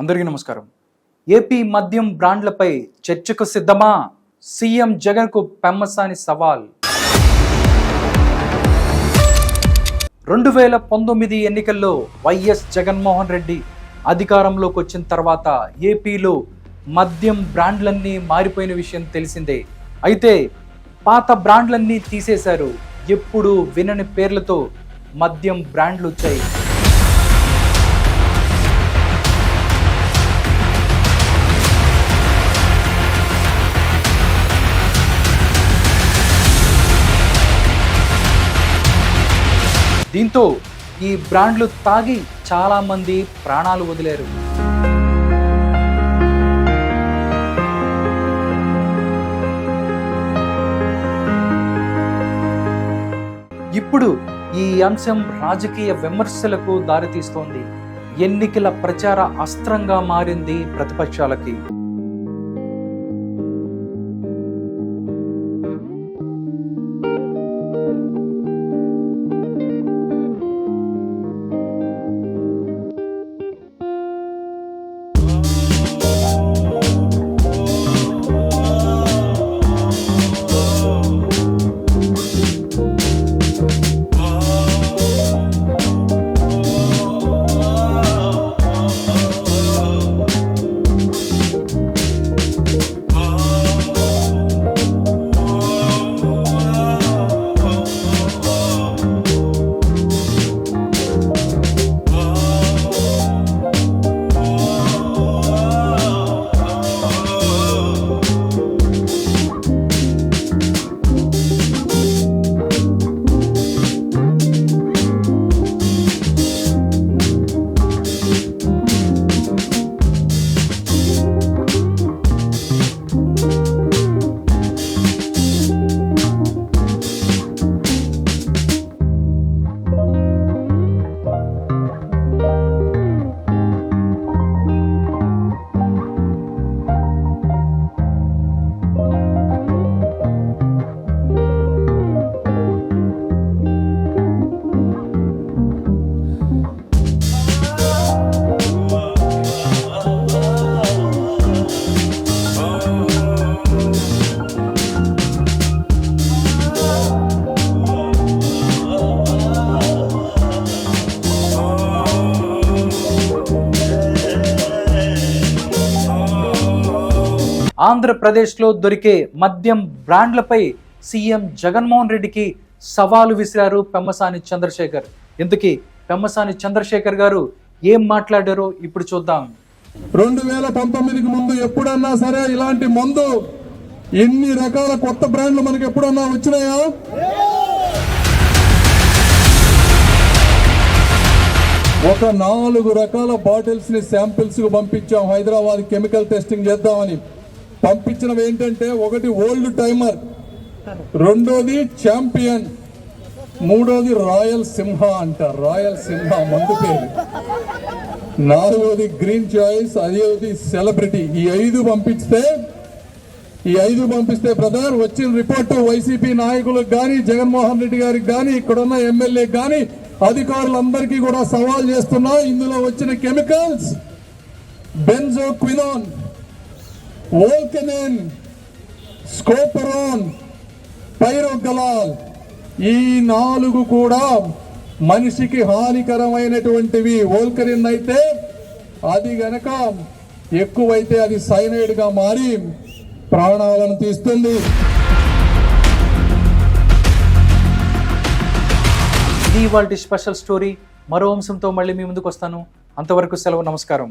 అందరికీ నమస్కారం. ఏపీ మద్యం బ్రాండ్లపై చర్చకు సిద్ధమా? సీఎం జగన్కు పెమ్మసాని సవాల్. 2019 ఎన్నికల్లో వైఎస్ జగన్మోహన్ రెడ్డి అధికారంలోకి వచ్చిన తర్వాత ఏపీలో మద్యం బ్రాండ్లన్నీ మారిపోయిన విషయం తెలిసిందే. అయితే పాత బ్రాండ్లన్నీ తీసేశారు. ఎప్పుడు వినని పేర్లతో మద్యం బ్రాండ్లు వచ్చాయి. దీంతో ఈ బ్రాండ్లు తాగి చాలామంది ప్రాణాలు వదిలేరు. ఇప్పుడు ఈ అంశం రాజకీయ విమర్శలకు దారితీస్తోంది. ఎన్నికల ప్రచార అస్త్రంగా మారింది ప్రతిపక్షాలకి. ఆంధ్రప్రదేశ్లో దొరికే మద్యం బ్రాండ్లపై సీఎం జగన్మోహన్ రెడ్డికి సవాలు విసిరారు పెమ్మసాని చంద్రశేఖర్. ఇంతకీ పెమ్మసాని చంద్రశేఖర్ గారు ఏం మాట్లాడారో ఇప్పుడు చూద్దాం. 2019కి ముందు ఎప్పుడన్నా సరే ఇలాంటి మందు ఎన్ని రకాల కొత్త బ్రాండ్లు మనకి ఎప్పుడన్నా వచ్చినాయా? ఒక 4 రకాల బాటిల్స్ ని శాంపిల్స్ కు పంపించాం. హైదరాబాద్ కెమికల్ టెస్టింగ్ చేద్దామని పంపించినవి ఏంటంటే, ఒకటి ఓల్డ్ టైమర్, రెండోది ఛాంపియన్, మూడోది రాయల్ సింహ అంట, రాయల్ సింహ మందు పేరు, నాలుగోది గ్రీన్ చాయిస్, అదేది సెలబ్రిటీ. ఈ 5 పంపిస్తే బ్రదర్ వచ్చిన రిపోర్టు వైసీపీ నాయకులకు కానీ, జగన్మోహన్ రెడ్డి గారికి కానీ, ఇక్కడున్న ఎమ్మెల్యేకి కానీ, అధికారులందరికీ కూడా సవాల్ చేస్తున్నా. ఇందులో వచ్చిన కెమికల్స్ బెంజోక్వినోన్, వోల్కెనిన్, స్కోపరోన్, పైరోగలాల్, ఈ 4 కూడా మనిషికి హానికరమైనటువంటివి. వోల్కెనిన్ అయితే అది గనక ఎక్కువైతే అది సైనైడ్ గా మారి ప్రాణాలను తీస్తుంది. ఇది ఇవాల్టి స్పెషల్ స్టోరీ. మరో అంశంతో మళ్ళీ మీ ముందుకు వస్తాను. అంతవరకు సెలవు. నమస్కారం.